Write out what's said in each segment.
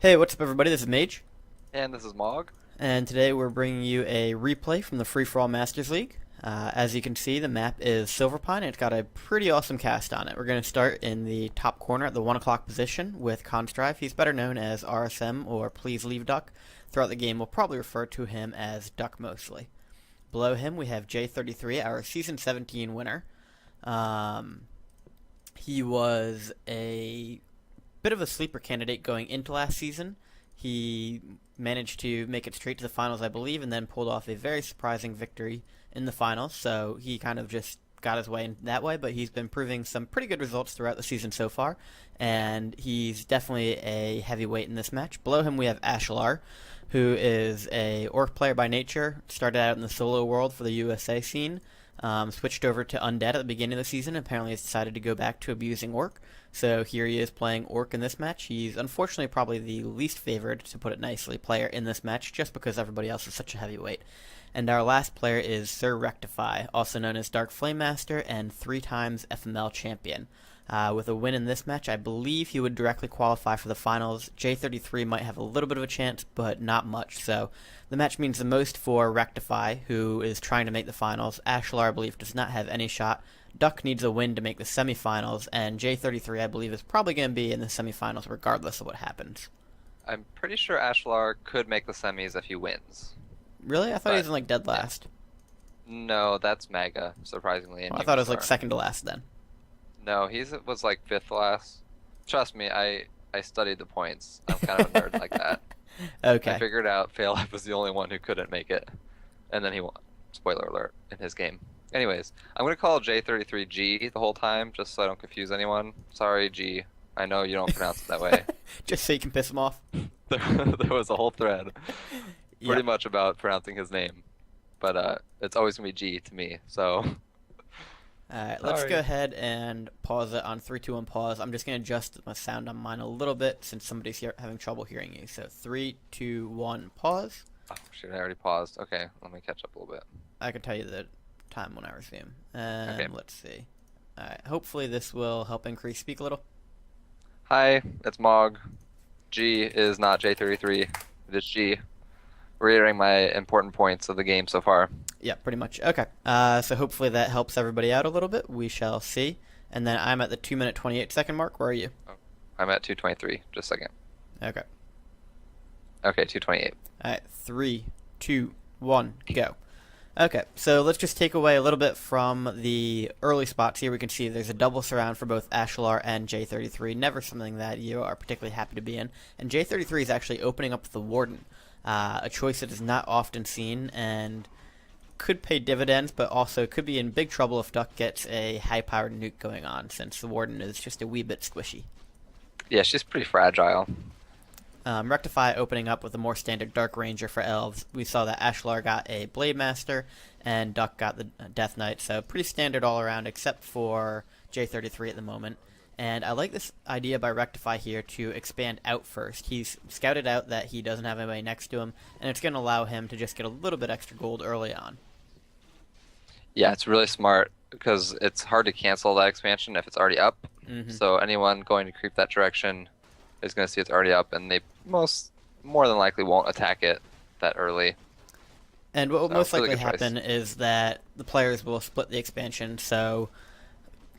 Hey, what's up, everybody? This is Mage, And this is Mog. and today we're bringing you a replay from the Free For All Masters League. As you can see, the map is Silverpine, and it's got a pretty awesome cast on it. We're going to start in the top corner at the 1 o'clock position with Constrive. He's better known as RSM or Please Leave Duck. Throughout the game, we'll probably refer to him as Duck mostly. Below him, we have J33, our Season 17 winner. He was a bit of a sleeper candidate going into last season. He managed to make it straight to the finals, I believe, and then pulled off a very surprising victory in the finals. So he kind of just got his way in that way, but he's been proving some pretty good results throughout the season so far, and he's definitely a heavyweight in this match. Below him, we have Ashalar, who is a orc player by nature. Started out in the solo world for the USA scene. Switched over to Undead at the beginning of the season. Apparently has decided to go back to abusing Orc. So here he is playing Orc in this match. He's unfortunately probably the least favored, to put it nicely, player in this match, just because everybody else is such a heavyweight. And our last player is Sir Wrecktify, also known as Dark Flame Master and 3 times FML champion. With a win in this match, I believe he would directly qualify for the finals. J33 might have a little bit of a chance, but not much. So the match means the most for Wrecktify, who is trying to make the finals. Ashalar, I believe, does not have any shot. Duck needs a win to make the semifinals, and J33, I believe, is probably going to be in the semifinals regardless of what happens. I'm pretty sure Ashalar could make the semis if he wins. Really? I thought he was But in like dead yeah. last. No, that's Mega, surprisingly, and Well, I you thought it was like are. second to last then. No, was like fifth last. Trust me, I studied the points. I'm kind of a nerd like that. I Okay. figured out Faillife was the only one who couldn't make it, and then he won. Spoiler alert in his game. Anyways, I'm gonna call J33 G the whole time, just so I don't confuse anyone. Sorry, G. I know you don't pronounce it that way. Just so you can piss him off. There was a whole thread pretty Yep. much about pronouncing his name, but it's always gonna be G to me. So Alright, let's go sorry. ahead and pause it on 3, 2, 1, pause. I'm just going to adjust my sound on mine a little bit since somebody's having trouble hearing you. So 3, 2, 1, pause. Oh, shoot, I already paused. Okay, let me catch up a little bit. I can tell you the time when I resume. Okay. And let's see. Alright, hopefully this will help increase speak a little. Hi, it's Mog. G is not J33. It is G. Reiterating my important points of the game so far. Yeah, pretty much. Okay. So hopefully that helps everybody out a little bit. We shall see. And then I'm at the 2-minute 28-second mark. Where are you? Oh, I'm at 223. Just a second. Okay. Okay, 228. Alright, 3, 2, 1, go. Okay, so let's just take away a little bit from the early spots here. We can see there's a double surround for both Ashalar and J33. Never something that you are particularly happy to be in. And J33 is actually opening up the Warden, a choice that is not often seen and could pay dividends, but also could be in big trouble if Duck gets a high-powered nuke going on, since the Warden is just a wee bit squishy. Yeah, she's pretty fragile. Rectify opening up with a more standard Dark Ranger for elves. We saw that Ashalar got a Blade Master, and Duck got the Death Knight, so pretty standard all around, except for J33 at the moment. And I like this idea by Rectify here to expand out first. He's scouted out that he doesn't have anybody next to him, and it's going to allow him to just get a little bit extra gold early on. Yeah, it's really smart because it's hard to cancel that expansion if it's already up. Mm-hmm. So anyone going to creep that direction is going to see it's already up, and they more than likely won't attack it that early. And what will So, most really likely good choice. happen is that the players will split the expansion, so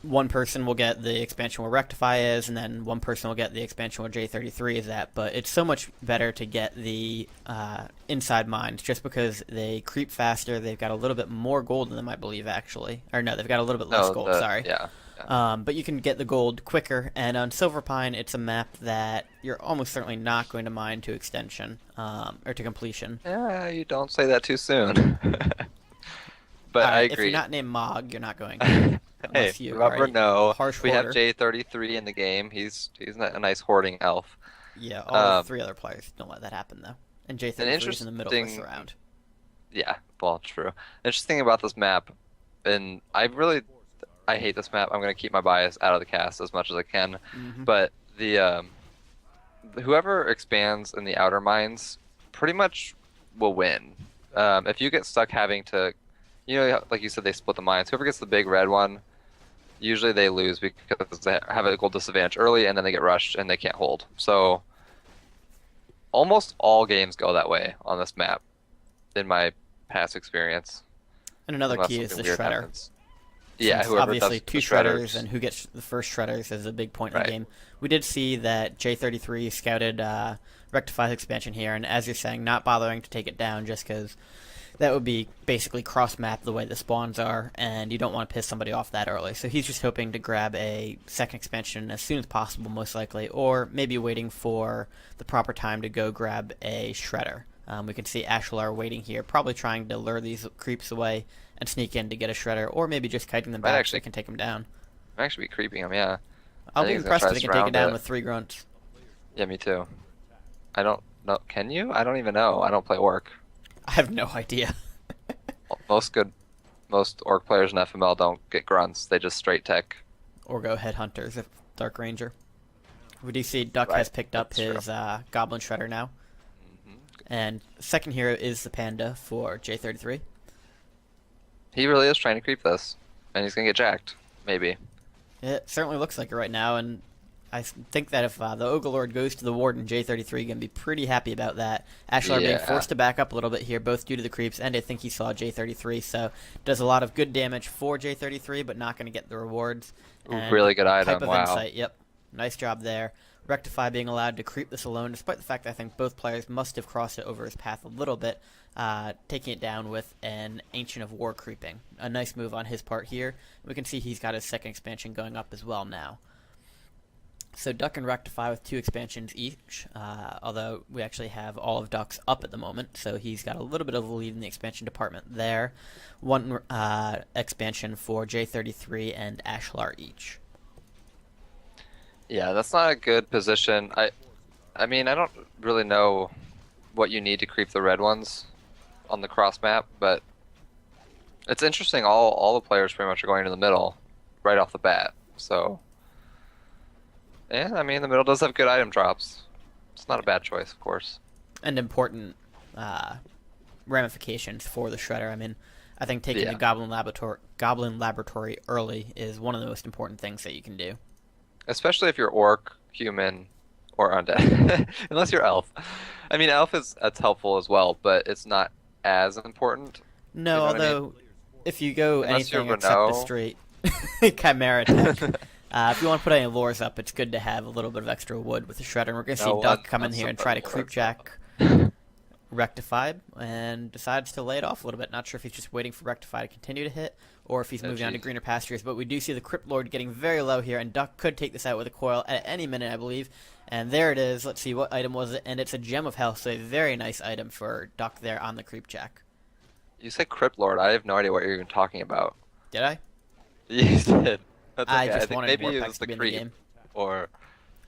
one person will get the expansion where Rectify is, and then one person will get the expansion where J33 is at. But it's so much better to get the inside mines, just because they creep faster. They've got a little bit more gold in them, I believe, actually. Or no, they've got a little bit less No, gold, sorry. yeah, yeah. But you can get the gold quicker, and on Silverpine, it's a map that you're almost certainly not going to mine to extension, or to completion. Yeah, you don't say that too soon. But I If you're agree. not named Mog, you're not going Hey, unless you are remember, a no. harsh We have hoarder. J33 in the game. He's a nice hoarding elf. Yeah, all Um, 3 other players don't let that happen, though. And an J33 is in the middle of the interesting, surround. yeah, well, true. Interesting about this map, and I hate this map. I'm gonna keep my bias out of the cast as much as I can. Hmm. But whoever expands in the outer mines pretty much will win. If you get stuck having to, like you said, they split the mines. Whoever gets the big red one, usually they lose because they have a gold disadvantage early, and then they get rushed and they can't hold. So almost all games go that way on this map, in my past experience. And another Unless key is something the weird shredder. happens. Yeah, Since whoever obviously does two the shredders shredders. and who gets the first shredders is a big point in Right. the game. We did see that J33 scouted Rectify's expansion here, and as you're saying, not bothering to take it down just because that would be basically cross-map the way the spawns are, and you don't want to piss somebody off that early. So he's just hoping to grab a second expansion as soon as possible, most likely, or maybe waiting for the proper time to go grab a shredder. We can see Ashalar waiting here, probably trying to lure these creeps away and sneak in to get a shredder, or maybe just kiting them Might back so actually, they can take them down. might actually be creeping him. Yeah, I'll I be think he's gonna impressed try if to they can take it surround down it. with 3 grunts. Yeah, me too. I don't know. Can you? I don't even know. I don't play orc. I have no idea. Most orc players in FML don't get grunts. They just straight tech. Or go headhunters if Dark Ranger. We do see Duck Right, has picked up that's his Goblin Shredder now. Hmm. And second hero is the Panda for J33. He really is trying to creep this, and he's gonna get jacked. Maybe. It certainly looks like it right now, and I think that if the Ogre goes to the Warden, J33 going to be pretty happy about that. Ashalar being Yeah. forced to back up a little bit here, both due to the creeps, and I think he saw J33, so does a lot of good damage for J33, but not going to get the rewards. Ooh, And really good type item. of Wow. insight, yep. Nice job there. Rectify being allowed to creep this alone, despite the fact that I think both players must have crossed it over his path a little bit, taking it down with an Ancient of War creeping. A nice move on his part here. We can see he's got his second expansion going up as well now. So Duck and Rectify with 2 expansions each, although we actually have all of Duck's up at the moment, so he's got a little bit of a lead in the expansion department there. 1 expansion for J33 and Ashalar each. Yeah, that's not a good position. I mean, I don't really know what you need to creep the red ones on the cross map, but it's interesting. All the players pretty much are going to the middle right off the bat. So, yeah, I mean, the middle does have good item drops. It's not a bad choice, of course. And important ramifications for the Shredder. I mean, I think taking Yeah. the Goblin Laboratory early is one of the most important things that you can do. Especially if you're orc, human, or undead. Unless you're elf. I mean, elf that's helpful as well, but it's not as important. No, You know what I mean? although if you go Unless you're anything except the Renault. straight Chimera attack, if you want to put any lures up, it's good to have a little bit of extra wood with the Shredder. And we're going to see No, Duck let's- come in let's here and put try to lures creep up. jack Rectify, and decides to lay it off a little bit. Not sure if he's just waiting for Rectify to continue to hit, or if he's moving on to geez. greener pastures. But we do see the Crypt Lord getting very low here, and Duck could take this out with a coil at any minute, I believe. And there it is. Let's see, what item was it? And it's a Gem of Health, so a very nice item for Duck there on the creep jack. You said Crypt Lord. I have no idea what you're even talking about. Did I? You did. That's okay. I just think wanted maybe it Warpex was to the be in the creep game. or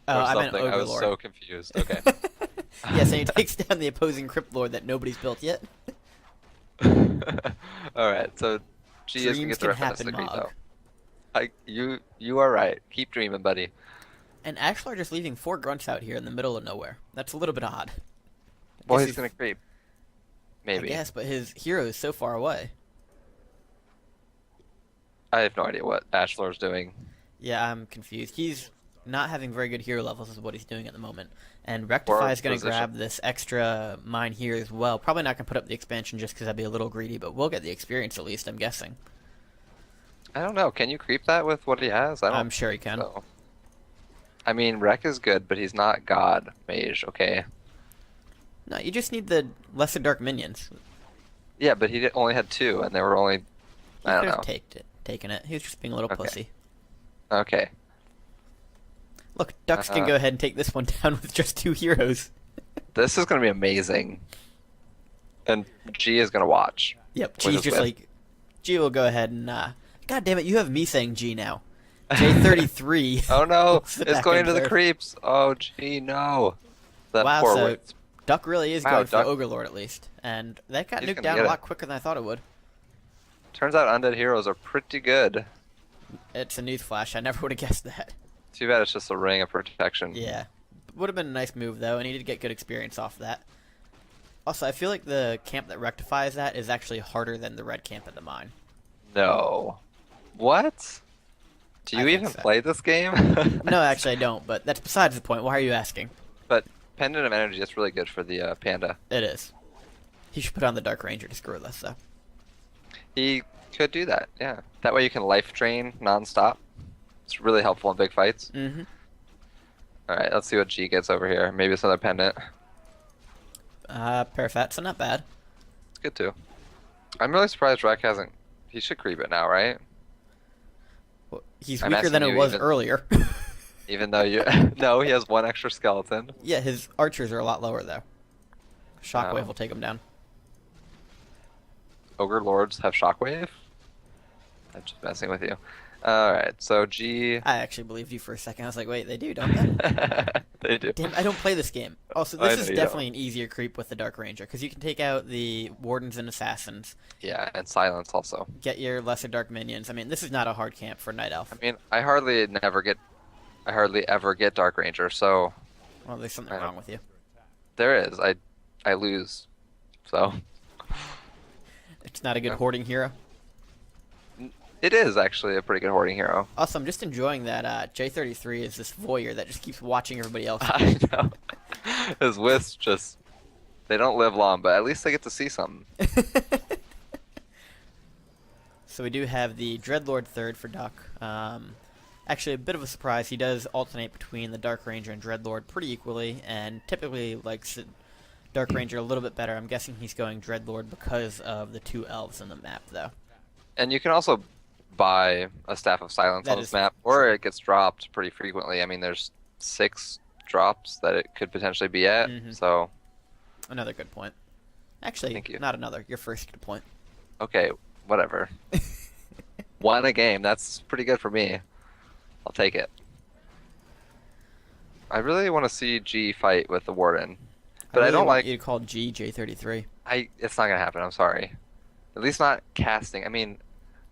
Oh, I meant something. I was Overlord. so confused. Okay. Yes, and he takes down the opposing Crypt Lord that nobody's built yet. All right. So G is gonna Dreams get the can rest of happen, the creep Mog. though. You are right. Keep dreaming, buddy. And Ashalar just leaving 4 grunts out here in the middle of nowhere. That's a little bit odd. Well, Guess he's gonna creep. Maybe. I guess, but his hero is so far away. I have no idea what Ashlar's doing. Yeah, I'm confused. He's not having very good hero levels is what he's doing at the moment. And Rectify is going to position. grab this extra mine here as well. Probably not going to put up the expansion just because I'd be a little greedy, but we'll get the experience at least, I'm guessing. I don't know. Can you creep that with what he has? I don't I'm sure he can. know. I mean, Wreck is good, but he's not God Mage, okay? No, you just need the lesser dark minions. Yeah, but he only had 2, and they were only... He I don't could know. have taken it. He was just being a little Okay. pussy. Okay. Look, Ducks can go ahead and take this one down with just 2 heroes. This is going to be amazing. And G is going to watch. Yep, With G's his just whip. like... G will go ahead and... God damn it, you have me saying G now. J33. Oh no, What's the it's back going end to the there? creeps. Oh gee, no. That Wow, poor so whip. Duck really is Wow, going Duck- for Ogre Lord at least. And that got He's nuked gonna down get a it. lot quicker than I thought it would. Turns out undead heroes are pretty good. It's a newsflash. I never would have guessed that. Too bad it's just a ring of protection. Yeah. Would have been a nice move, though, and he did get good experience off that. Also, I feel like the camp that rectifies that is actually harder than the red camp at the mine. No. What? Do I you think even so. play this game? No, actually, I don't, but that's besides the point. Why are you asking? But pendant of energy. That's really good for the panda. It is. He should put on the Dark Ranger to screw with us, though. He could do that. Yeah. That way you can life drain nonstop. It's really helpful in big fights. Mm-hmm. All right, let's see what G gets over here. Maybe it's another pendant. Parafat, so not bad. It's good too. I'm really surprised Wreck hasn't. He should creep it now, right? Well, he's I'm weaker than it asking you was even- earlier. Even though you, no, he has one extra skeleton. Yeah, his archers are a lot lower, though. Shockwave Oh. will take him down. Ogre lords have shockwave. I'm just messing with you. All right, so G. I actually believed you for a second. I was like, wait, they do, don't they? They do. Damn, I don't play this game. Also, I this know is you definitely an easier creep with the Dark Ranger, because you can take out the Wardens and Assassins, Yeah, and silence also. get your Lesser Dark Minions. I mean, this is not a hard camp for Night Elf. I mean, I hardly ever get Dark Ranger, so Well, there's something I know. wrong with you. there is. I lose. So It's not a good Yeah. hoarding hero. it is actually a pretty good hoarding hero. Also, I'm just enjoying that J33 is this voyeur that just keeps watching everybody else. I know. His wisps just they don't live long, but at least they get to see something. So we do have the Dreadlord third for Duck. Actually, a bit of a surprise. He does alternate between the Dark Ranger and Dreadlord pretty equally, and typically likes Dark Ranger a little bit better. I'm guessing he's going Dreadlord because of the two elves in the map, though. And you can also buy a Staff of Silence That on this is map, or true. it gets dropped pretty frequently. I mean, there's 6 drops that it could potentially be at, Mhm. so Another good point. Actually, Thank you. not another. Your first good point. okay, whatever. Won a game, that's pretty good for me. I'll take it. I really want to see G fight with the Warden, but I really don't want like. you to call G J33. It's not gonna happen. I'm sorry. At least not casting. I mean,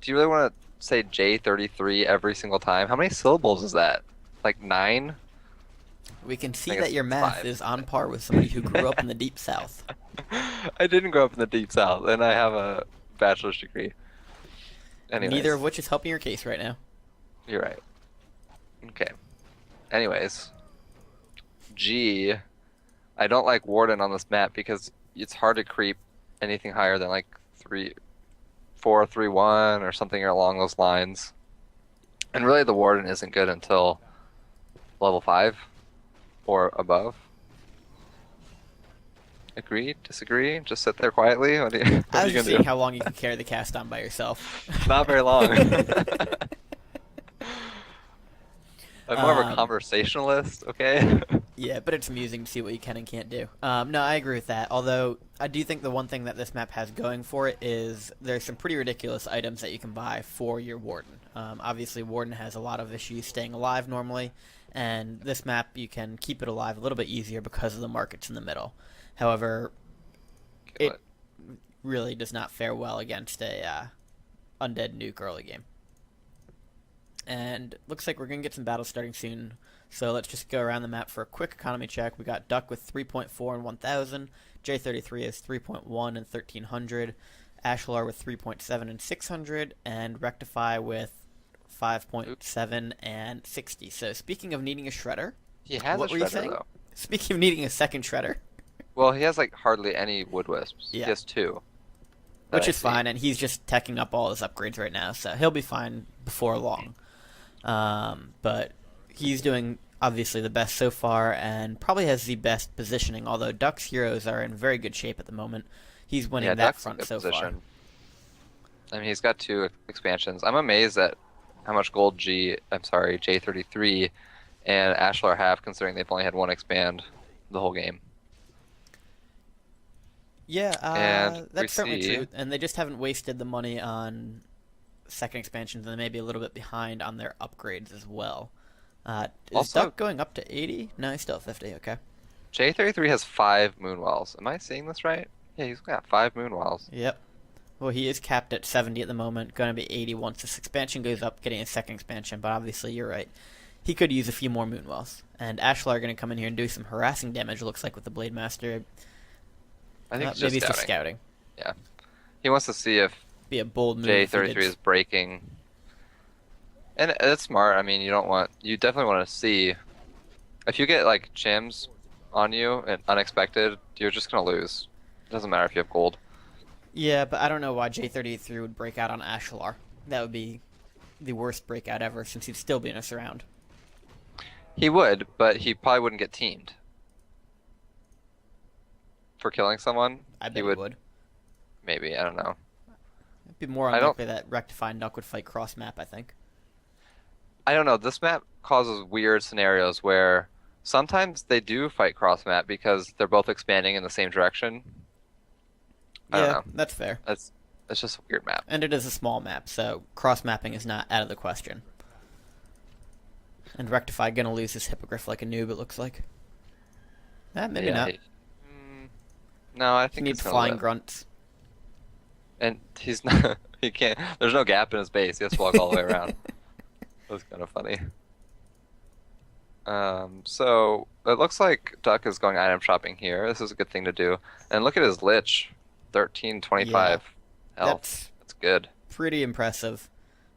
do you really want to say J33 every single time? How many syllables is that? Like 9? We can see think that it's your math 5. is on par with somebody who grew up in the Deep South. I didn't grow up in the Deep South, and I have a bachelor's degree. Anyways, Neither of which is helping your case right now. you're right. Okay. Anyways, G. I don't like Warden on this map because it's hard to creep anything higher than like 3-4-3-1 or something along those lines. And really, the Warden isn't good until level 5 or above. Agree? Disagree? Just sit there quietly? What are you, what I are was you just gonna seeing do? how long you can carry the cast on by yourself. Not very long. I'm more of a Um, conversationalist, okay? Yeah, but it's amusing to see what you can and can't do. No, I agree with that. Although, I do think the one thing that this map has going for it is there's some pretty ridiculous items that you can buy for your Warden. Obviously, Warden has a lot of issues staying alive normally, and this map you can keep it alive a little bit easier because of the markets in the middle. However, Kill it really does not fare well against a undead nuke early game. And looks like we're going to get some battles starting soon. So let's just go around the map for a quick economy check. We got Duck with 3.4 and 1,000. J33 is 3.1 and 1,300. Ashalar with 3.7 and 600. And Wrecktify with 5.7 and 60. So speaking of needing a shredder, He has what a were you shredder saying? though. Speaking of needing a second shredder, Well, he has like hardly any wood wisps. Yeah. He has 2. which that I is see. fine, and he's just teching up all his upgrades right now, so he'll be fine before long. But he's doing obviously the best so far, and probably has the best positioning. Although Duck's heroes are in very good shape at the moment, he's winning Yeah, that Duck's in front good so far. position. I mean, he's got 2 expansions. I'm amazed at how much gold J33 and Ashalar have, considering they've only had 1 expand the whole game. Yeah, And we that's certainly see- true, and they just haven't wasted the money on second expansions, and they may be a little bit behind on their upgrades as well. Is Also- Duck going up to 80? No, he's still at 50. Okay. J33 has 5 moonwells. Am I seeing this right? Yeah, he's got 5 moonwells. Yep. Well, he is capped at 70 at the moment. Going to be 80 once this expansion goes up, getting a second expansion. But obviously, you're right. He could use a few more Moonwells. And Ashalar are going to come in here and do some harassing damage, looks like, with the Blade Master. I think it's Maybe just it's just scouting. scouting. He wants to see if Be a bold move. if he J33 did- is breaking. And it's smart. I mean, you definitely want to see if you get like chims on you and unexpected, you're just gonna lose. It doesn't matter if you have gold. Yeah, but I don't know why J33 would break out on Ashalar. That would be the worst breakout ever, since he'd still be in a surround. He would, but he probably wouldn't get teamed for killing someone. I bet He he would, would. maybe, I don't know. It'd be more I don't unlikely that Wrecktify and Duck would fight cross map, I think. I don't know. This map causes weird scenarios where sometimes they do fight cross map because they're both expanding in the same direction. I don't Yeah, know. that's fair. It's just a weird map. And it is a small map, so cross mapping is not out of the question. And Rectify gonna lose his hippogriff like a noob, it looks like. Maybe Yeah, not. no, I He think needs it's gonna flying live. grunts. And he's not. He can't. There's no gap in his base. He has to walk all the way around. That's kind of funny. So it looks like Duck is going item shopping here. This is a good thing to do. And look at his Lich, 1325 health. That's good. Pretty impressive.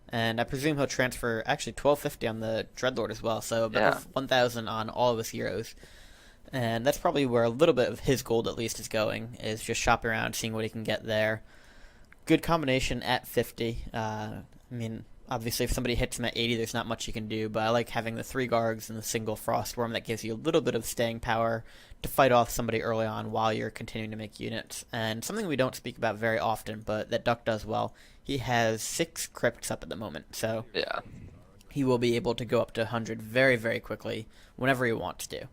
And I presume he'll transfer actually 1250 on the Dreadlord as well, so about 1000 on all of his heroes. And that's probably where a little bit of his gold at least is going, is just shopping around, seeing what he can get there. Good combination at 50. I mean, obviously if somebody hits him at 80, there's not much you can do, but I like having the 3 Gargs and the single Frostworm that gives you a little bit of staying power to fight off somebody early on while you're continuing to make units. And something we don't speak about very often, but that Duck does well, he has 6 crypts up at the moment, so Yeah. he will be able to go up to 100 very, very quickly whenever he wants to.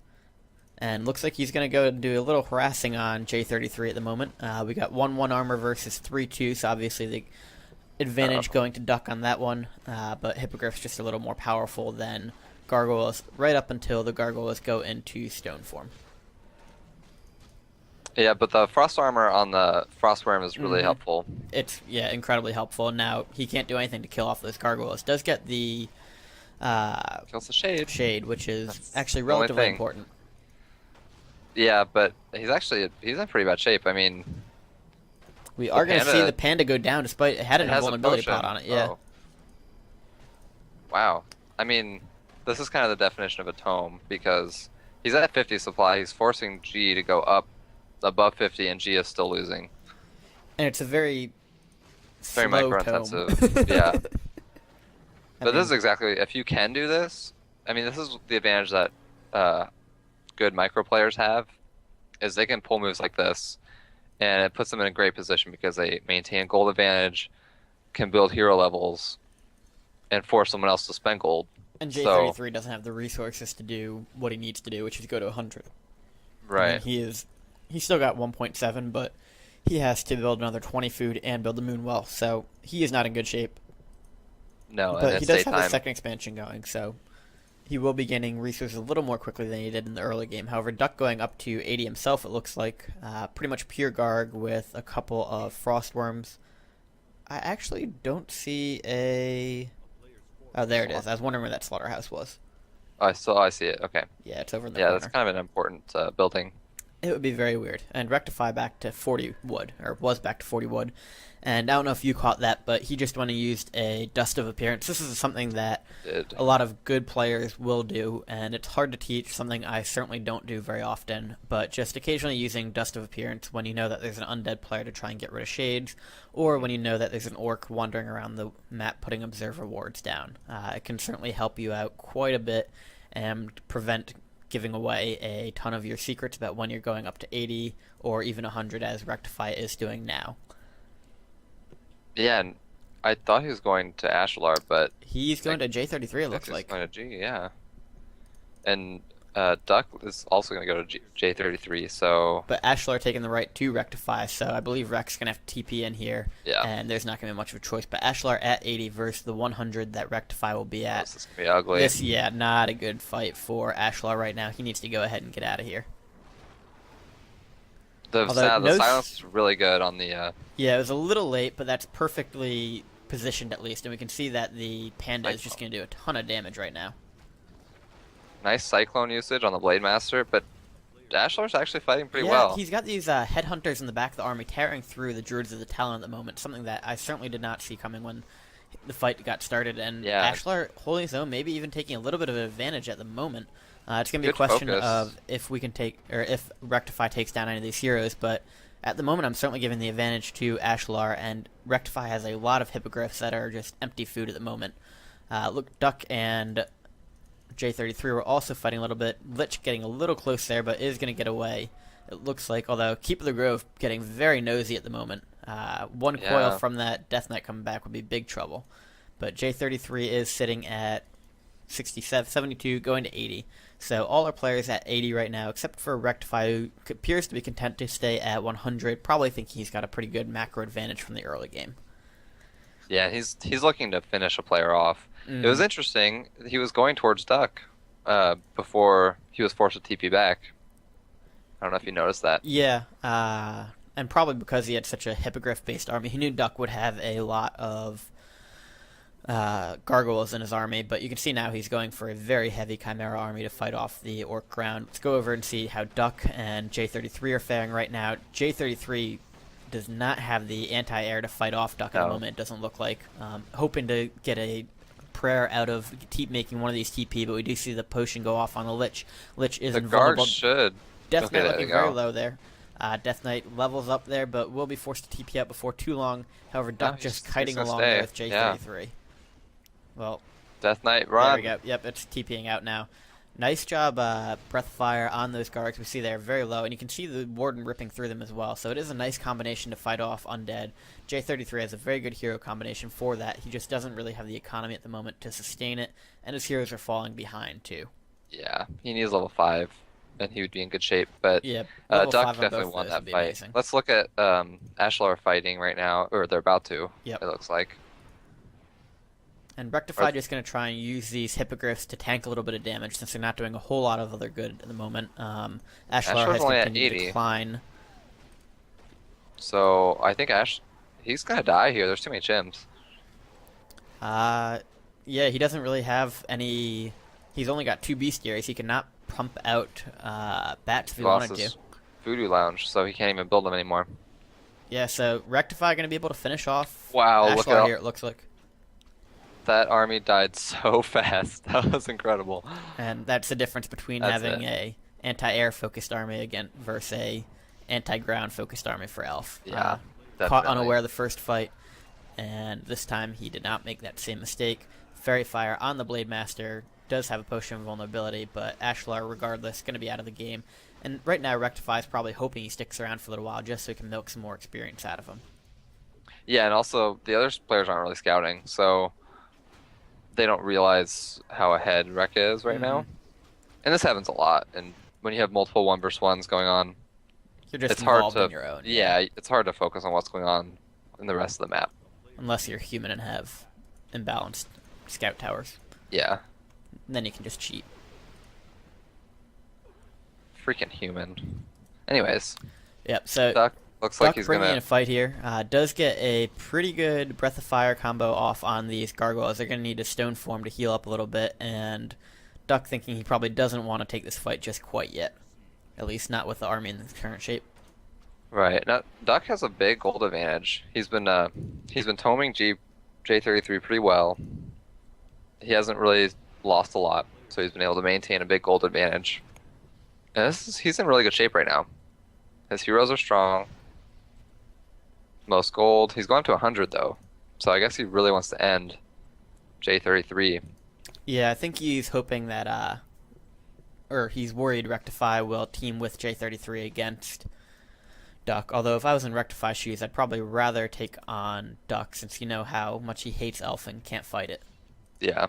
And looks like he's going to go and do a little harassing on J33 at the moment. We got 1-1 armor versus 3-2, so obviously the advantage going to Duck on that one. But Hippogriff's just a little more powerful than Gargoyles, right up until the Gargoyles go into stone form. Yeah, but the frost armor on the Frostworm is really helpful. It's, incredibly helpful. Now, he can't do anything to kill off those Gargoyles. Does get the Kills the shade. which is That's actually the only relatively thing. important. Yeah, but he's in pretty bad shape. I mean, We are going to see the Panda go down despite it had an has a invulnerability potion. pot on it. Yeah. Oh. Wow. I mean, this is kind of the definition of a tome because he's at 50 supply. He's forcing G to go up above 50, and G is still losing. And it's a very Very slow micro-intensive. tome. Yeah. I But mean, this is exactly, if you can do this, I mean, this is the advantage that good micro players have, is they can pull moves like this, and it puts them in a great position because they maintain gold advantage, can build hero levels, and force someone else to spend gold. and so- J33 doesn't have the resources to do what he needs to do, which is go to 100. I Right. mean, he's still got 1.7, but he has to build another 20 food and build the moon well, so he is not in good shape. No, and But he it's does have the daytime. second expansion going, so he will be gaining resources a little more quickly than he did in the early game. However, Duck going up to 80 himself, it looks like. Pretty much pure Garg with a couple of Frostworms. I actually don't see a... Oh, there it is. I was wondering where that slaughterhouse was. Oh, I see it. Okay. Yeah, it's over in the Yeah, corner. that's kind of an important building. It would be very weird. And Rectify back to 40 wood, or was back to 40 wood. And I don't know if you caught that, but he just went and used a Dust of Appearance. This is something that Did. a lot of good players will do, and it's hard to teach, something I certainly don't do very often, but just occasionally using Dust of Appearance when you know that there's an undead player to try and get rid of shades, or when you know that there's an orc wandering around the map putting observer wards down. It can certainly help you out quite a bit and prevent giving away a ton of your secrets about when you're going up to 80 or even 100 as Rectify is doing now. Yeah, and I thought he was going to Ashalar, but He's going to J33, it looks he's like. going to G, yeah. And Duck is also going to go to J33, so But Ashalar taking the right to Rectify, so I believe Rex going to have to TP in here, yeah. and there's not going to be much of a choice. But Ashalar at 80 versus the 100 that Rectify will be at. This is going to be ugly. This, not a good fight for Ashalar right now. He needs to go ahead and get out of here. The Although silence is really good on the Yeah, it was a little late, but that's perfectly positioned at least, and we can see that the Panda is just going to do a ton of damage right now. nice Cyclone usage on the Blade Master, but Ashalar's actually fighting pretty Yeah, well. he's got these headhunters in the back of the army tearing through the Druids of the Talon at the moment, something that I certainly did not see coming when the fight got started, and Yeah. Ashalar holding his own, maybe even taking a little bit of an advantage at the moment, It's going to be a Good question focus. of if we can take, or if Rectify takes down any of these heroes, but at the moment I'm certainly giving the advantage to Ashalar, and Rectify has a lot of hippogriffs that are just empty food at the moment. Look, Duck and J33 were also fighting a little bit. Lich getting a little close there, but is going to get away, it looks like, although Keep of the Grove getting very nosy at the moment. One coil Yeah. from that Death Knight coming back would be big trouble. But J33 is sitting at 67, 72, going to 80. So all our players at 80 right now, except for Rectify, who appears to be content to stay at 100. Probably think he's got a pretty good macro advantage from the early game. Yeah, he's looking to finish a player off. It was interesting. He was going towards Duck before he was forced to TP back. I don't know if you noticed that. Yeah, and probably because he had such a hippogriff-based army, he knew Duck would have a lot of gargoyles in his army, but you can see now he's going for a very heavy Chimera army to fight off the Orc ground. Let's go over and see how Duck and J33 are faring right now. J33 does not have the anti-air to fight off Duck at the moment, it doesn't look like. Hoping to get a prayer out of making one of these TP, but we do see the potion go off on the Lich. Lich is The invulnerable. guard should. Death Okay, Knight there looking you go. very low there. Death Knight levels up there, but will be forced to TP out before too long. However, Duck just kiting gonna along stay. there with J33. Well, Death Knight, there run. we go. Yep, it's TPing out now. Nice job, Breath of Fire on those guards. We see they're very low, and you can see the Warden ripping through them as well. So it is a nice combination to fight off Undead. J33 has a very good hero combination for that. He just doesn't really have the economy at the moment to sustain it, and his heroes are falling behind too. Yeah, he needs level 5, and he would be in good shape. But Yeah, level 5 Duck on definitely both won those that would be fight. amazing. Let's look at Ashalar fighting right now, or they're about to. Yep. It looks like. And Rectify just going to try and use these hippogriffs to tank a little bit of damage since they're not doing a whole lot of other good at the moment. Ashalar Ashalar's has only at continued to 80. decline. So I think he's gonna die here. There's too many chimps. Yeah, he doesn't really have any. He's only got 2 bestiaries. He cannot pump out bats if he Lost wanted his to. voodoo lounge, so he can't even build them anymore. Yeah, so Rectify going to be able to finish off Wow, look Ashalar at here, it looks like. that army died so fast. That was incredible. And that's the difference between That's having it. a anti-air focused army again versus a anti-ground focused army for Elf. Yeah, Caught definitely. unaware the first fight, and this time he did not make that same mistake. Fairy Fire on the Blade Master does have a potion of vulnerability, but Ashalar, regardless, going to be out of the game. And right now, Rectify is probably hoping he sticks around for a little while just so he can milk some more experience out of him. Yeah, and also the other players aren't really scouting, so they don't realize how ahead Rek is right now. And this happens a lot. And when you have multiple 1v1s going on, You're just it's hard involved to in your own. yeah, it's hard to focus on what's going on in the rest of the map. Unless you're human and have imbalanced scout towers. Yeah, And then you can just cheat. freaking human. Anyways, Yep, so Duck looks like Duck he's bringing in gonna. a fight here. Does get a pretty good Breath of Fire combo off on these gargoyles. They're going to need a stone form to heal up a little bit, and Duck thinking he probably doesn't want to take this fight just quite yet. At least not with the army in its current shape. Right. Now, Duck has a big gold advantage. He's been toming J33 pretty well. He hasn't really lost a lot, so he's been able to maintain a big gold advantage. And he's in really good shape right now. His heroes are strong. Most gold. He's gone to 100 though, so I guess he really wants to end J33. Yeah, I think he's hoping that, or he's worried Rectify will team with J33 against Duck. Although if I was in Rectify's shoes, I'd probably rather take on Duck since you know how much he hates Elf and can't fight it. Yeah.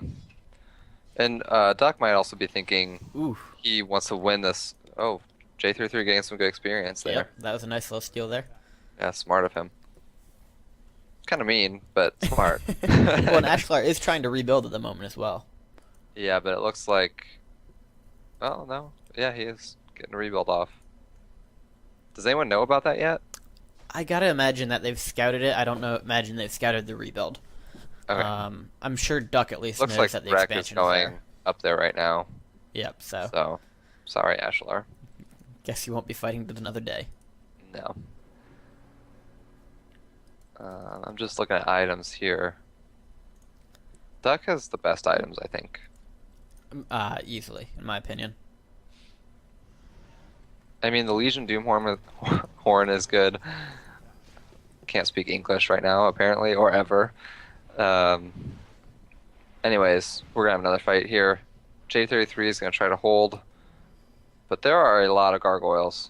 And Duck might also be thinking Ooh. he wants to win this. Oh, J33 getting some good experience there. Yep, that was a nice little steal there. Yeah, smart of him. Kind of mean, but smart. Well, and Ashalar is trying to rebuild at the moment as well. Yeah, but it looks like. Oh no, yeah, he is getting a rebuild off. Does anyone know about that yet? I gotta imagine that they've scouted it. I don't know. Imagine they've scouted the rebuild. Okay. I'm sure Duck at least Looks knows like that the Rek is expansion going there. up there right now. Yep. So So, sorry, Ashalar. guess you won't be fighting it another day. No. I'm just looking at items here. Duck has the best items, I think. Easily, in my opinion. I mean, the Legion Doomhorn horn is good. Can't speak English right now, apparently, or ever. Um, anyways, we're gonna have another fight here. J33 is gonna try to hold, but there are a lot of gargoyles.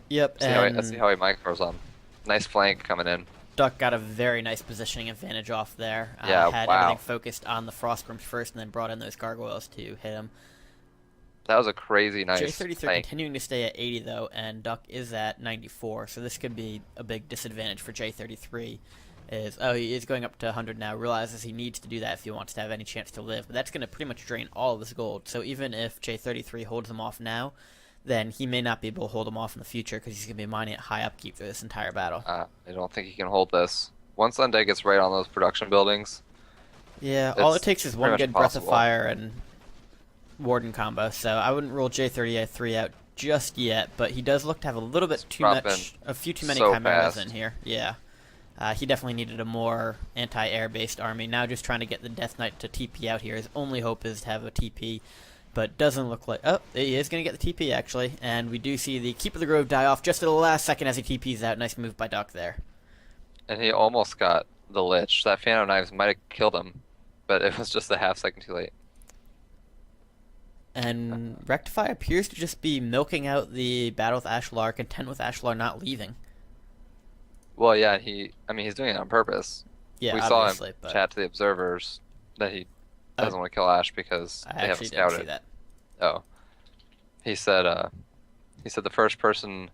Yep, Let's see and how he micros them. Nice flank coming in. Duck got a very nice positioning advantage off there. Yeah, had wow. everything focused on the Frostworms first, and then brought in those gargoyles to hit him. That was a crazy nice J33 flank. continuing to stay at 80 though, and Duck is at 94, so this could be a big disadvantage for J33. He is going up to 100 now, realizes he needs to do that if he wants to have any chance to live, but that's going to pretty much drain all of his gold, so even if J33 holds him off now, then he may not be able to hold him off in the future because he's going to be mining at high upkeep for this entire battle. I don't think he can hold this. Once Undead gets right on those production buildings, yeah, all it takes is one good Breath of impossible. Fire and Warden combo, so I wouldn't rule J33 out just yet, but he does look to have a little bit a few too many so chimeras fast. in here. Yeah. He definitely needed a more anti-air based army. Now just trying to get the Death Knight to TP out here. His only hope is to have a TP, but doesn't look like... Oh, he is going to get the TP actually, and we do see the Keep of the Grove die off just at the last second as he TPs out. Nice move by Duck there. And he almost got the Lich. That Phantom Knives might have killed him, but it was just a half second too late. And Wrecktify appears to just be milking out the battle with Ashalar, content with Ashalar not leaving. Well, yeah, he's doing it on purpose. Yeah, we saw him but chat to the observers that he doesn't want to kill Ash because I they haven't actually didn't see scouted. that. Oh, he said the first person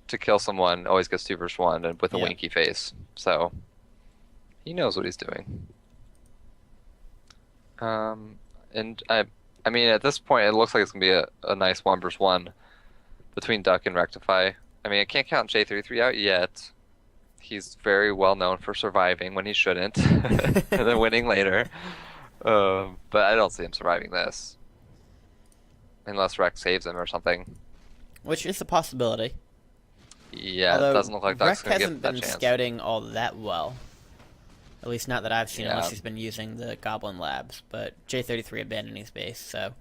to kill someone always gets 2 versus 1 and with a Yeah. winky face. So he knows what he's doing. And I mean, at this point, it looks like it's gonna be a nice 1 versus 1 between Duck and Rectify. I mean, I can't count J33 out yet. He's very well known for surviving when he shouldn't, and then winning later. But I don't see him surviving this, unless Rex saves him or something. Which is a possibility. Yeah, Although it doesn't look like Duck's Rex gonna hasn't get that been chance. scouting all that well. At least not that I've seen, Yeah. unless he's been using the Goblin Labs. But J33 abandoning his base, so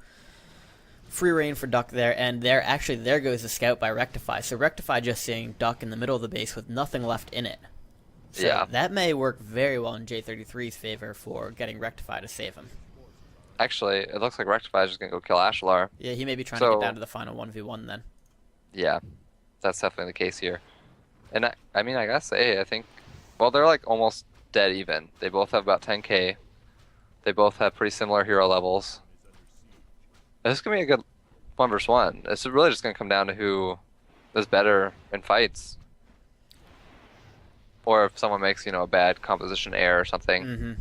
free reign for Duck there. And there goes the scout by Rectify. So Rectify just seeing Duck in the middle of the base with nothing left in it. So Yeah. that may work very well in J33's favor for getting Rectify to save him. Actually, it looks like Rectify is just gonna go kill Ashalar. Yeah, he may be trying to get down to the final 1v1 then. Yeah, that's definitely the case here. And I mean, I gotta say, I think, well, they're like almost dead even. They both have about 10k. They both have pretty similar hero levels. This is gonna be a good 1 versus 1. It's really just gonna come down to who is better in fights, or if someone makes a bad composition error or something. Mm-hmm.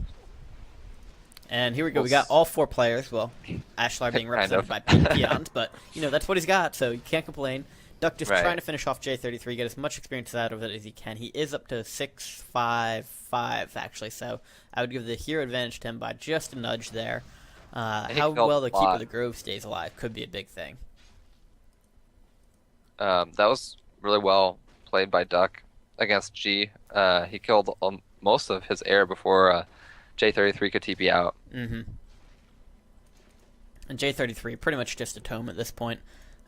And here we go. We got all 4 players. Well, Ashalar being Kind represented of. by peons, but that's what he's got, so you can't complain. Duck just Right. trying to finish off J33, get as much experience out of it as he can. He is up to 655 actually, so I would give the hero advantage to him by just a nudge there. He How killed well a the Keep lot. of the Grove stays alive could be a big thing. That was really well played by Duck against G. He killed most of his air before J33 could TP out. Mm-hmm. And J33 pretty much just a tome at this point.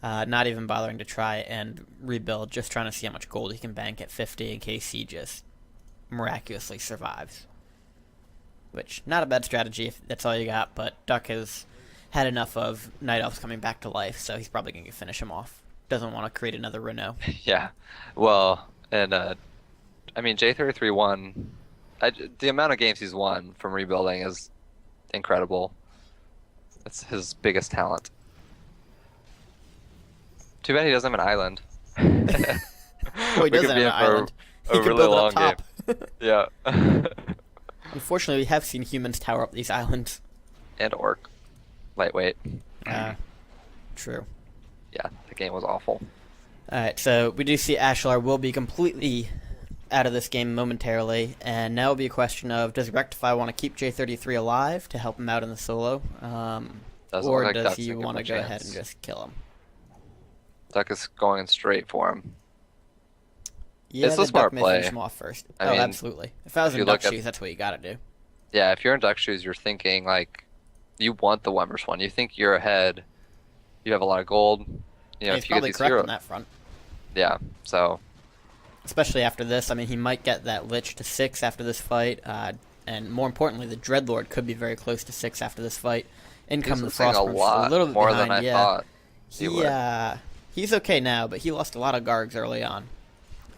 Not even bothering to try and rebuild, just trying to see how much gold he can bank at 50 in case he just miraculously survives. Which, not a bad strategy if that's all you got, but Duck has had enough of Night Elves coming back to life, so he's probably going to finish him off. Doesn't want to create another Renault. Yeah, well, and I mean J33 won. The amount of games he's won from rebuilding is incredible. It's his biggest talent. Too bad he doesn't have an island. Oh, he We does could have be an in for island. a He can really build it long up top. game. Yeah. Unfortunately, we have seen humans tower up these islands. And Orc. Lightweight. True. Yeah, the game was awful. Alright, so we do see Ashalar will be completely out of this game momentarily, and now will be a question of, does Rectify want to keep J33 alive to help him out in the solo? Doesn't Or look like does Duck's he gonna give want to him a go ahead chance. and just kill him? Duck is going straight for him. Yeah, It's a then smart Duck may play. finish him off first. I mean, absolutely. If I was if in you Duck's look at- shoes, that's what you gotta do. Yeah, if you're in Duck shoes, you're thinking like you want the 1 versus 1. You think you're ahead. You have a lot of gold. You know, He's if you get probably these correct hero, on that front. yeah. So Especially after this. I mean, he might get that Lich to 6 after this fight. And more importantly, the Dreadlord could be very close to 6 after this fight. In he's come the missing a Frostworm, just lot a little bit more behind. than I Yeah, thought he would. he's okay now, but he lost a lot of Gargs early on.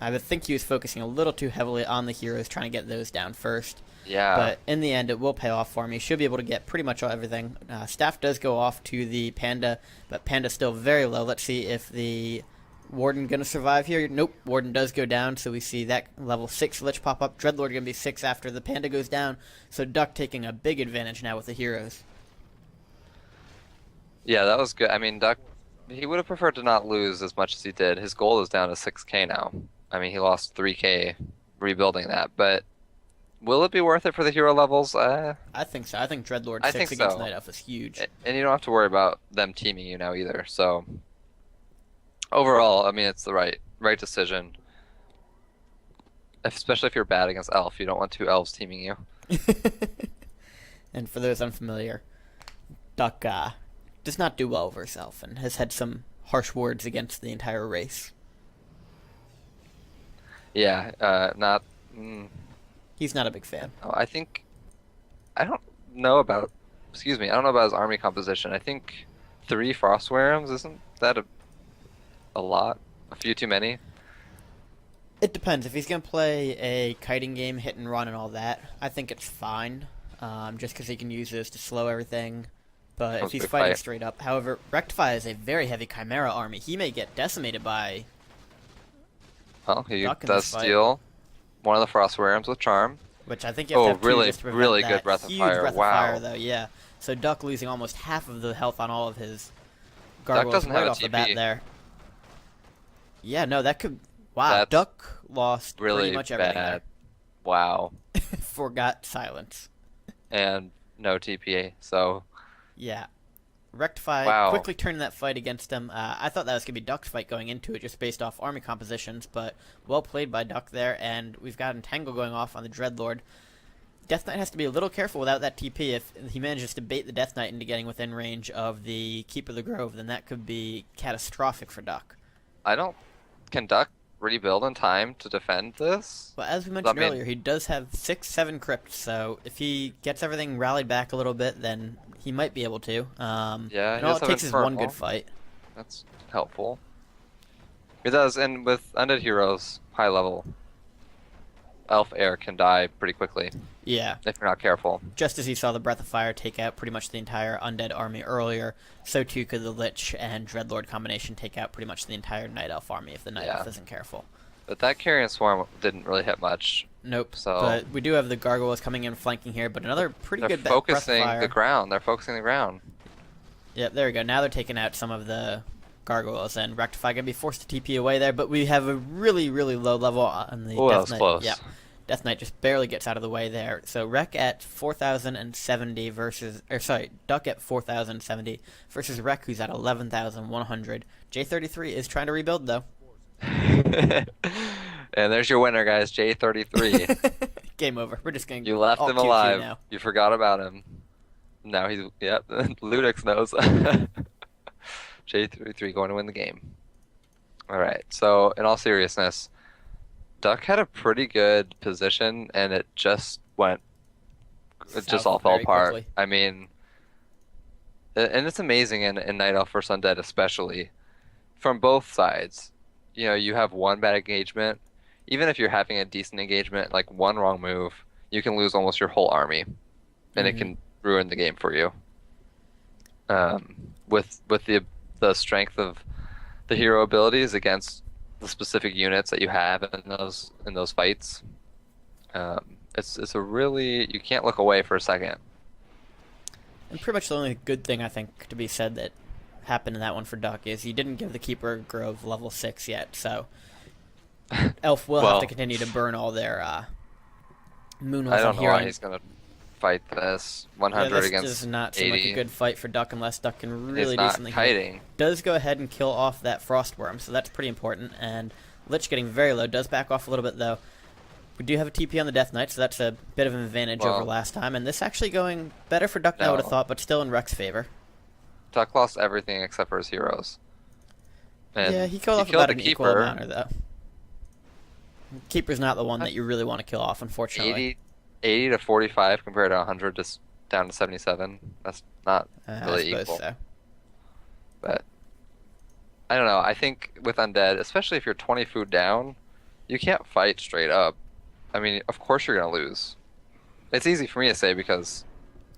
I would think he was focusing a little too heavily on the heroes, trying to get those down first. Yeah. But in the end, it will pay off for him. He should be able to get pretty much everything. Staff does go off to the Panda, but Panda's still very low. Let's see if the Warden going to survive here. Nope, Warden does go down, so we see that level 6 Lich pop up. Dreadlord going to be 6 after the Panda goes down, so Duck taking a big advantage now with the heroes. Yeah, that was good. I mean, Duck, he would have preferred to not lose as much as he did. His goal is down to 6K now. I mean, he lost 3K rebuilding that, but will it be worth it for the hero levels? I think so. I think Dreadlord 6 against Night Elf is huge. And you don't have to worry about them teaming you now either. So overall, I mean, it's the right decision. Especially if you're bad against Elf, you don't want 2 elves teaming you. And for those unfamiliar, Duck does not do well over herself and has had some harsh words against the entire race. Yeah, not. He's not a big fan. I think I don't know about. Excuse me, I don't know about his army composition. I think 3 Frostworms, isn't that a lot? A few too many? It depends. If he's going to play a kiting game, hit and run and all that, I think it's fine. Just because he can use this to slow everything. But if he's fighting straight up. However, Wrecktify is a very heavy Chimera army. He may get decimated by... Well, he does steal one of the Frostworms with Charm. Which I think you have to have really, just to prevent really that. good Breath of Huge Fire. Breath Wow. of Fire, though, yeah. So Duck losing almost half of the health on all of his gargoyles doesn't right have a off the bat TP. there. Yeah, no, that could... Wow, That's Duck lost really pretty much everything bad. there. Wow. Forgot silence. And no TPA, so... Yeah. Wrecktify quickly turning that fight against him. I thought that was going to be Duck's fight going into it just based off army compositions, but well played by Duck there, and we've got Entangle going off on the Dreadlord. Death Knight has to be a little careful without that TP. If he manages to bait the Death Knight into getting within range of the Keeper of the Grove, then that could be catastrophic for Duck. Can Duck rebuild in time to defend this? Well, as we mentioned earlier, he does have 6-7 crypts, so if he gets everything rallied back a little bit, then he might be able to. Yeah, and all it takes is one good fight. That's helpful. It does, and with Undead Heroes, high level, Elf Air can die pretty quickly. Yeah. If you're not careful. Just as you saw the Breath of Fire take out pretty much the entire Undead army earlier, so too could the Lich and Dreadlord combination take out pretty much the entire Night Elf army if the Night Elf isn't careful. But that Carrion Swarm didn't really hit much. Nope. So but we do have the Gargoyles coming in flanking here, but another pretty good Breath of Fire. They're focusing the ground. They're focusing the ground. Yep, there we go. Now they're taking out some of the Gargoyles, and Wrecktify going to be forced to TP away there, but we have a really, really low level on the Death Knight. That was close. Yeah. Death Knight just barely gets out of the way there. So Wreck at 4,070 versus... Or sorry, Duck at 4,070 versus Wreck, who's at 11,100. J33 is trying to rebuild, though. And there's your winner, guys, J33. Game over. We're just going to... You left him alive. Now. You forgot about him. Now he's... Yep, Ludix knows. J33 going to win the game. Alright, so in all seriousness... Duck had a pretty good position, and it just went... It just all fell apart. Quickly. I mean... And it's amazing in Night Elf vs. Undead especially. From both sides. You know, you have one bad engagement. Even if you're having a decent engagement, like one wrong move, you can lose almost your whole army. And it can ruin the game for you. With the strength of the hero abilities against the specific units that you have in those fights, it's a really, you can't look away for a second. And pretty much the only good thing I think to be said that happened in that one for Duck is you didn't give the Keeper Grove level 6 yet, so Elf will have to continue to burn all their Moonholes. I don't know why he's gonna fight this 100 against 80. This does not seem like a good fight for Duck unless Duck can really do something. Kiting. Does go ahead and kill off that Frostworm, so that's pretty important. And Lich getting very low, does back off a little bit though. We do have a TP on the Death Knight, so that's a bit of an advantage over last time. And this actually going better for Duck than I would have thought, but still in Wreck's favor. Duck lost everything except for his heroes. And Yeah, he killed he off killed about the an equal keeper. amount of that. Keeper's not the one that you really want to kill off, unfortunately. 80 to 45 compared to 100 to down to 77. That's not I really suppose equal. so. But I don't know. I think with undead, especially if you're 20 food down, you can't fight straight up. I mean, of course you're gonna lose. It's easy for me to say because,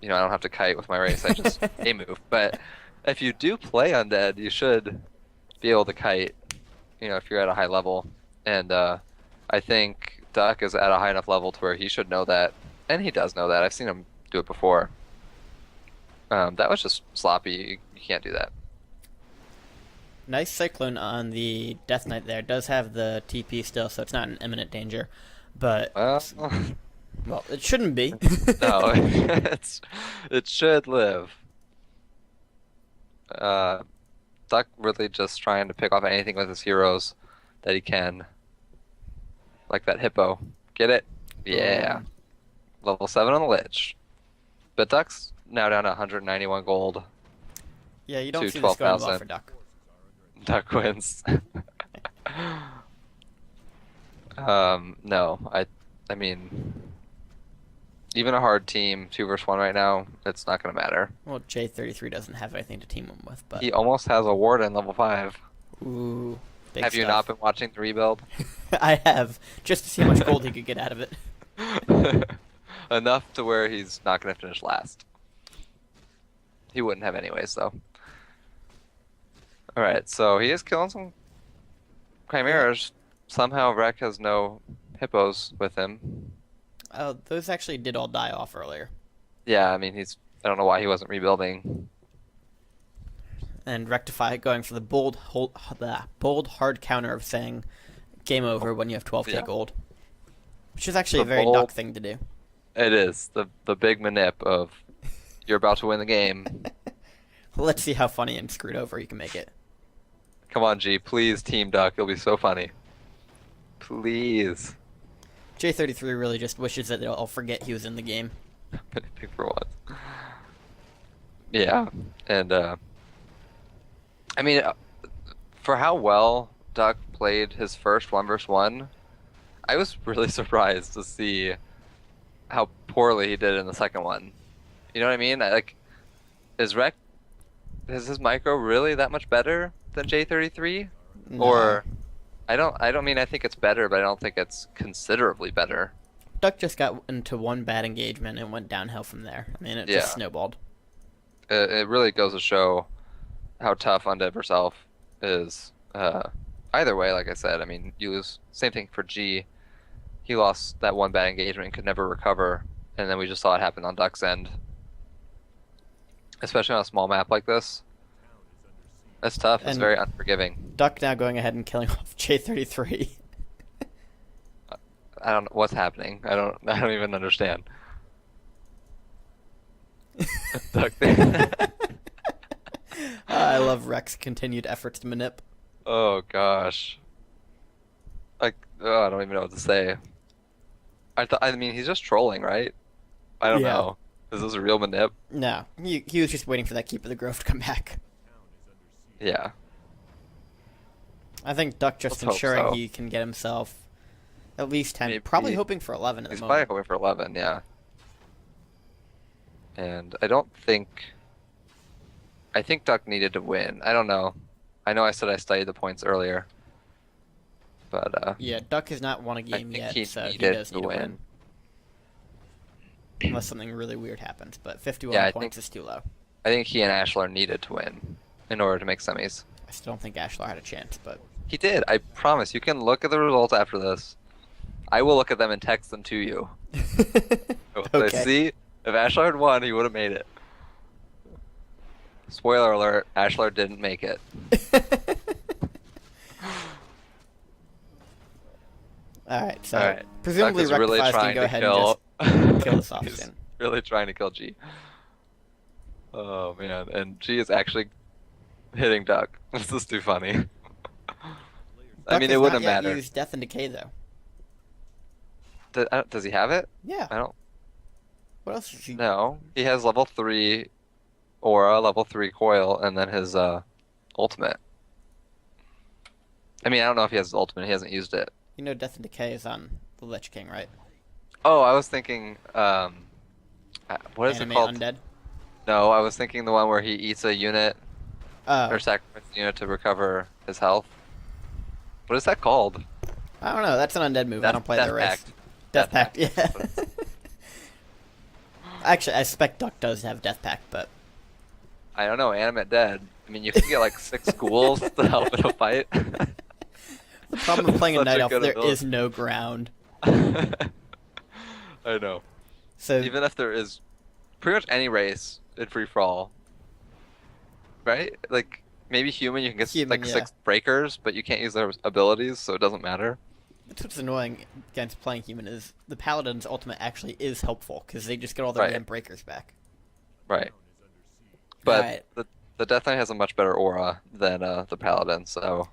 I don't have to kite with my race. I just a move. But if you do play undead, you should be able to kite. If you're at a high level. And I think Duck is at a high enough level to where he should know that, and he does know that. I've seen him do it before. That was just sloppy. You can't do that. Nice Cyclone on the Death Knight there. Does have the TP still, so it's not in imminent danger. But, Well, well, it shouldn't be. no, it should live. Duck really just trying to pick off anything with his heroes that he can. Like that hippo. Get it? Yeah. Level 7 on the Lich. But Duck's now down to 191 gold. Yeah, you don't To see this going well 12,000. for Duck. Duck wins. No, I mean, even a hard team, 2 versus 1 right now, it's not going to matter. Well, J33 doesn't have anything to team him with, but... He almost has a Warden level 5. Ooh, big Have you stuff. not been watching the rebuild? I have, just to see how much gold he could get out of it. Enough to where he's not going to finish last. He wouldn't have anyways, though. Alright, so he is killing some Chimeras. Somehow Wreck has no hippos with him. Oh, those actually did all die off earlier. Yeah, I mean, I don't know why he wasn't rebuilding. And Wrecktify going for the bold hard counter of saying game over when you have 12k Yeah. gold. Which is actually The a very bold- Duck thing to do. It is. The big manip of, you're about to win the game. Let's see how funny and screwed over you can make it. Come on, G, please, Team Duck. It'll be so funny. Please. J33 really just wishes that they'll all forget he was in the game. Pick for once. Yeah, and I mean, for how well Duck played his first 1 versus 1, I was really surprised to see how poorly he did in the second one. You know what I mean? Is his micro really that much better than J33? No. Or I don't mean I think it's better, but I don't think it's considerably better. Duck just got into one bad engagement and went downhill from there. I mean, it Yeah. just snowballed. It really goes to show how tough Undead vs. Elf is. Either way, like I said, I mean, you lose. Same thing for G. He lost that one bad engagement and could never recover, and then we just saw it happen on Duck's end. Especially on a small map like this. That's tough. It's And- very unforgiving. Duck now going ahead and killing off J33. I don't know what's happening. I don't even understand. Duck. I love Rex' continued efforts to manip. Oh gosh. I don't even know what to say. I mean, he's just trolling, right? I don't Yeah. know. Is this a real manip? No, he was just waiting for that Keep of the Grove to come back. Yeah. I think Duck just Let's hope ensuring so. he can get himself at least 10, Maybe- probably hoping for 11 at He's the probably moment. hoping for 11, yeah. And I think Duck needed to win. I don't know. I know I said I studied the points earlier. But Yeah, Duck has not won a I game think yet, he so he needed does to need to win. win. Unless something really weird happens, but 51 Yeah, I points think- is too low. I think he and Ashalar needed to win in order to make semis. I still don't think Ashalar had a chance, but He did. I promise. You can look at the results after this. I will look at them and text them to you. Okay. See, if Ashalar had won, he would have made it. Spoiler alert: Ashalar didn't make it. Alright, so Alright. presumably Duck is really Rectify's trying gonna go to ahead kill. and just kill this off He's soon. really trying to kill G. Oh man, and G is actually hitting Duck. This is too funny. I Duck mean, has it wouldn't not yet matter. used Death and Decay though. Does he have it? Yeah. I don't. What else is he? No, he has level 3 aura, level 3 coil, and then his ultimate. I mean, I don't know if he has his ultimate. He hasn't used it. You know Death and Decay is on the Lich King, right? Oh, I was thinking, what is it Animate called? Undead. No, I was thinking the one where he eats a unit Oh, or sacrifices a unit to recover his health. What is that called? I don't know. That's an undead move. I don't play Death that race. Pact. Death Pact, yeah. That's what it's- Actually, I suspect Duck does have Death Pact, but I don't know, animate dead. I mean, you can get like 6 ghouls to help in a fight. the problem with playing a Such Night Elf, good there ability. is no ground. I know. So Even if there is pretty much any race in free for all, right? Like maybe human, you can get Human, like yeah. 6 breakers, but you can't use their abilities, so it doesn't matter. that's what's annoying against playing human is the Paladin's ultimate actually is helpful because they just get all the Right. ramp breakers back. Right. But Alright. the Death Knight has a much better aura than the Paladin, so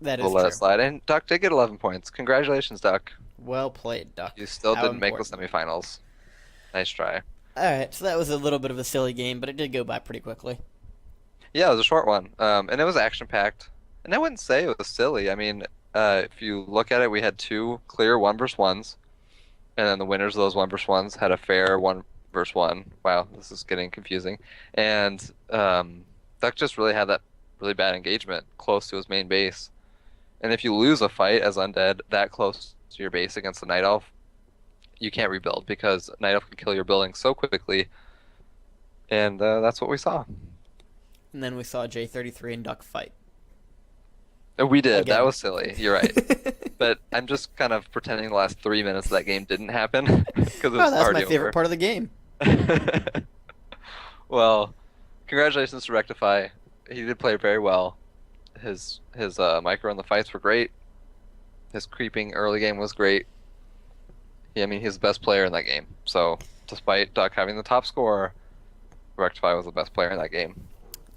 That is we'll let true. it slide. And Duck did get 11 points. Congratulations, Duck. Well played, Duck. You still How didn't make the important. semifinals. Nice try. Alright, so that was a little bit of a silly game, but it did go by pretty quickly. Yeah, it was a short one, and it was action packed. And I wouldn't say it was silly. I mean, if you look at it, we had 2 clear 1v1s, and then the winners of those 1v1s had a fair 1v1. Wow, this is getting confusing. And Duck just really had that really bad engagement close to his main base. And if you lose a fight as undead that close to your base against the Night Elf, you can't rebuild because Night Elf can kill your building so quickly. And that's what we saw. And then we saw J33 and Duck fight. We did. Again. That was silly. You're right. But I'm just kind of pretending the last 3 minutes of that game didn't happen because it was Oh, that's already my favorite over. part of the game. Well, congratulations to Wrecktify. He did play very well. His micro in the fights were great. His creeping early game was great. Yeah, I mean he's the best player in that game. So despite Duck having the top score, Wrecktify was the best player in that game.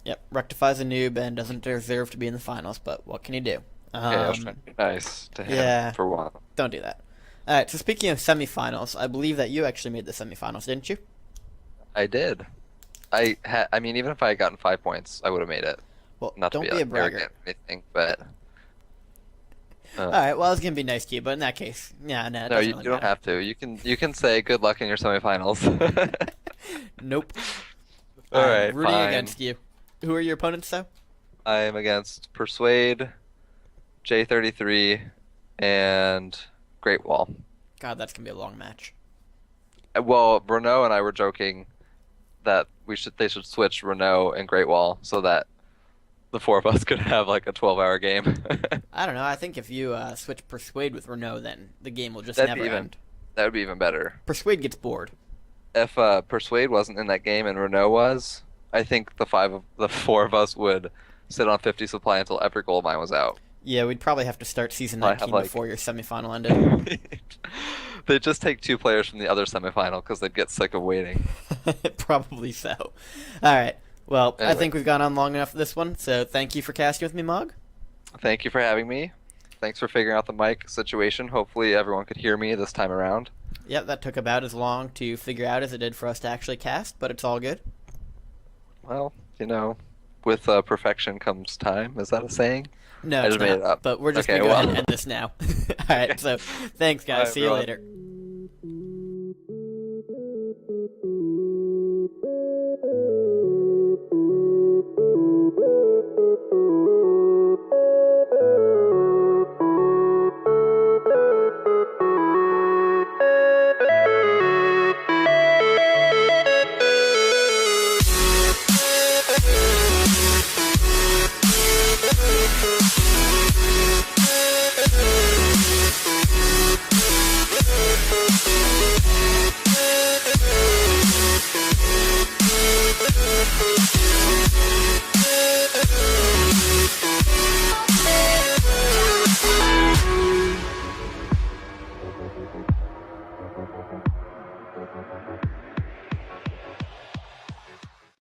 Yep, Rectify's a noob and doesn't deserve to be in the finals, but what can you do? Okay, I was trying to be nice to him yeah. for one. Don't do that. Alright, so speaking of semifinals, I believe that you actually made the semifinals, didn't you? I did. I mean, even if I had gotten 5 points, I would have made it. Well, Not to don't be, be a like, bragger. arrogant or anything, but Alright, well, I was going to be nice to you, but in that case, yeah, no, it no, doesn't you really don't matter. have to. You can say good luck in your semifinals. Nope. All I'm right, rooting fine. against you. Who are your opponents, though? I am against Persuade, J33, and Great Wall. God, that's going to be a long match. Well, Renault and I were joking that they should switch Renault and Great Wall so that the 4 of us could have like a 12-hour game. I don't know, I think if you switch Persuade with Renault, then the game will just That'd never be even- end. That would be even better. Persuade gets bored. If Persuade wasn't in that game and Renault was, I think the 4 of us would sit on 50 supply until every gold mine was out. Yeah, we'd probably have to start season I have, 19 like- before your semifinal ended. They'd just take 2 players from the other semifinal because they'd get sick of waiting. Probably so. Alright, well, I Anyway. think we've gone on long enough for this one, so thank you for casting with me, Mog. Thank you for having me. Thanks for figuring out the mic situation. Hopefully everyone could hear me this time around. Yep, that took about as long to figure out as it did for us to actually cast, but it's all good. Well, you know, with perfection comes time. Is that a saying? No, I it's just made not, it up. but we're just Okay, going to go ahead well. and end this now. Alright, so thanks, guys. Bye, See you everyone. later.